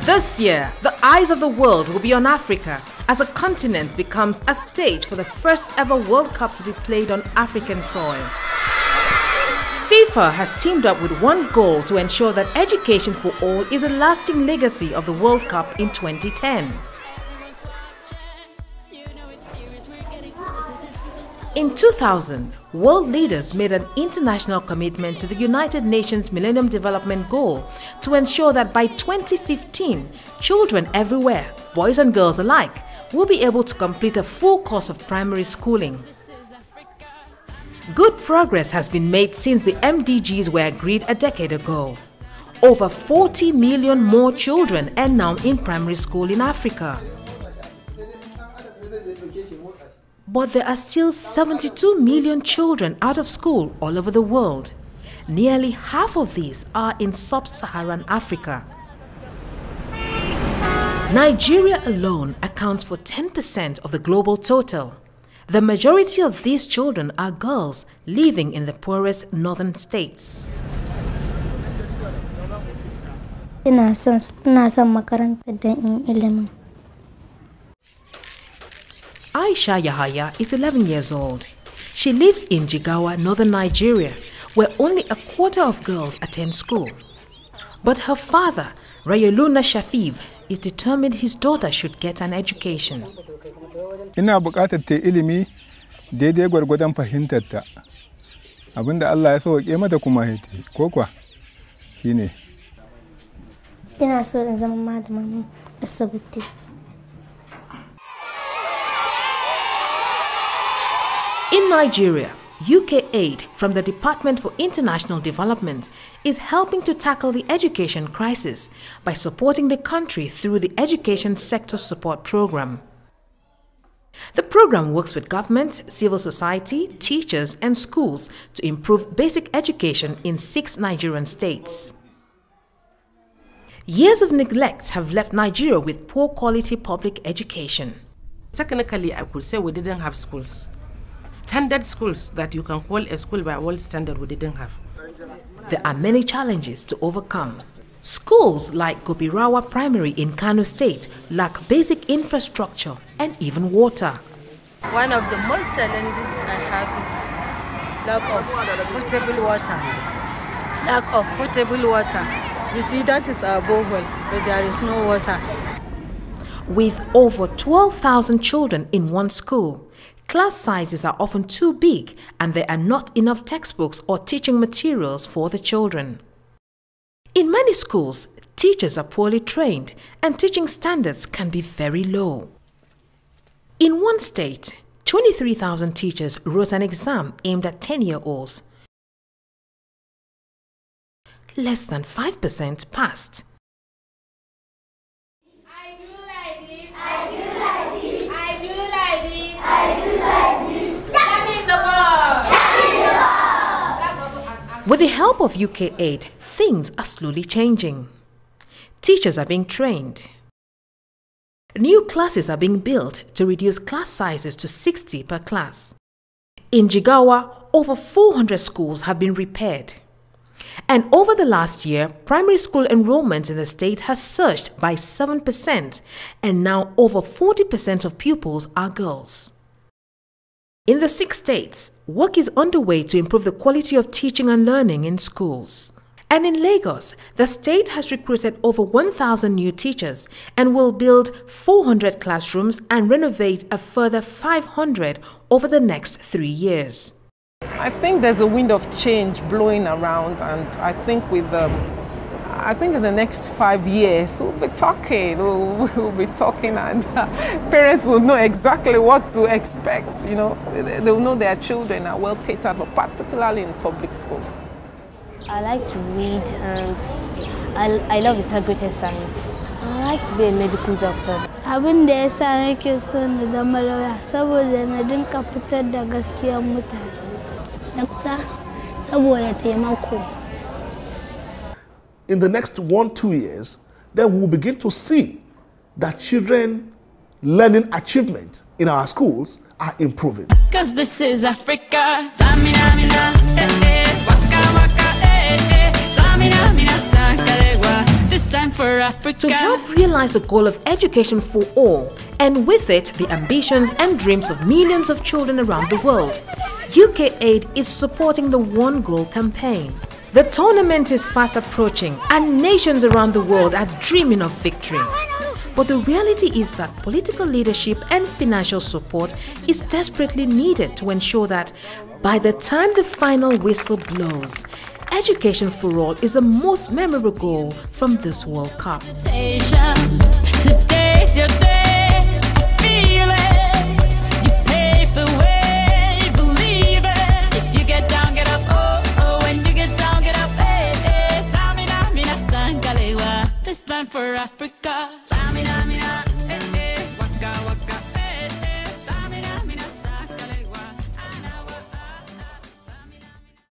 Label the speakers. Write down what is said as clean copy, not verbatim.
Speaker 1: This year, the eyes of the world will be on Africa as a continent becomes a stage for the first ever World Cup to be played on African soil. FIFA has teamed up with one goal to ensure that education for all is a lasting legacy of the World Cup in 2010. In 2000, world leaders made an international commitment to the United Nations Millennium Development Goal to ensure that by 2015, children everywhere, boys and girls alike, will be able to complete a full course of primary schooling. Good progress has been made since the MDGs were agreed a decade ago. Over 40 million more children are now in primary school in Africa. But there are still 72 million children out of school all over the world. Nearly half of these are in sub-Saharan Africa. Nigeria alone accounts for 10% of the global total. The majority of these children are girls living in the poorest northern states.
Speaker 2: Ina son makaranta da ilimin.
Speaker 1: Aisha Yahaya is 11 years old. She lives in Jigawa, northern Nigeria, where only a quarter of girls attend school. But her father, Rayoluna Shafiv, is determined his daughter should get an education.
Speaker 3: Ina buƙatar ta ilimi daidai gwargwadon fahimtarta. Abinda Allah ya sauke mata kuma yayi ko kwa shine.
Speaker 2: Ina so in zama malamin asibiti.
Speaker 1: In Nigeria, UK aid from the Department for International Development is helping to tackle the education crisis by supporting the country through the Education Sector Support Program. The program works with government, civil society, teachers and schools to improve basic education in 6 Nigerian states. Years of neglect have left Nigeria with poor quality public education.
Speaker 4: Technically, I could say we didn't have schools. Standard schools that you can call a school by world standard we didn't have.
Speaker 1: There are many challenges to overcome. Schools like Gobirawa Primary in Kano State lack basic infrastructure and even water.
Speaker 5: One of the most challenges I have is lack of potable water. Lack of potable water. You see, that is our borehole, but there is no water.
Speaker 1: With over 12,000 children in one school, class sizes are often too big and there are not enough textbooks or teaching materials for the children. In many schools, teachers are poorly trained and teaching standards can be very low. In one state, 23,000 teachers wrote an exam aimed at 10-year-olds. Less than 5% passed. With the help of UK aid, things are slowly changing. Teachers are being trained. New classes are being built to reduce class sizes to 60 per class. In Jigawa, over 400 schools have been repaired. And over the last year, primary school enrollment in the state has surged by 7%, and now over 40% of pupils are girls. In the 6 states, work is underway to improve the quality of teaching and learning in schools. And in Lagos, the state has recruited over 1,000 new teachers and will build 400 classrooms and renovate a further 500 over the next 3 years.
Speaker 6: I think there's a wind of change blowing around, and I think in the next 5 years we'll be talking, and parents will know exactly what to expect. You know, they'll know their children are well catered for, particularly in public schools.
Speaker 2: I like to read and I love integrated science. I like to be a medical doctor. Abin da yasa nake so na zama lauya saboda na dinka fitar da gaskiyar mutane. Doctor, saboda taimako.
Speaker 7: In the next 1-2 years, then we will begin to see that children learning achievement in our schools are improving.
Speaker 8: Cause this is Africa. Samina, mina, waka, waka, Samina, mina, this time for Africa.
Speaker 1: To help realize the goal of education for all, and with it the ambitions and dreams of millions of children around the world, UKAID is supporting the One Goal campaign. The tournament is fast approaching and nations around the world are dreaming of victory. But the reality is that political leadership and financial support is desperately needed to ensure that by the time the final whistle blows, education for all is the most memorable goal from this World Cup.
Speaker 8: Today's your day, feel it. You pave the way, believe it. If you get down, get up, oh, oh. When you get down, get up, hey, hey. Tamina, mina, sangalewa. This time for Africa. Tamina.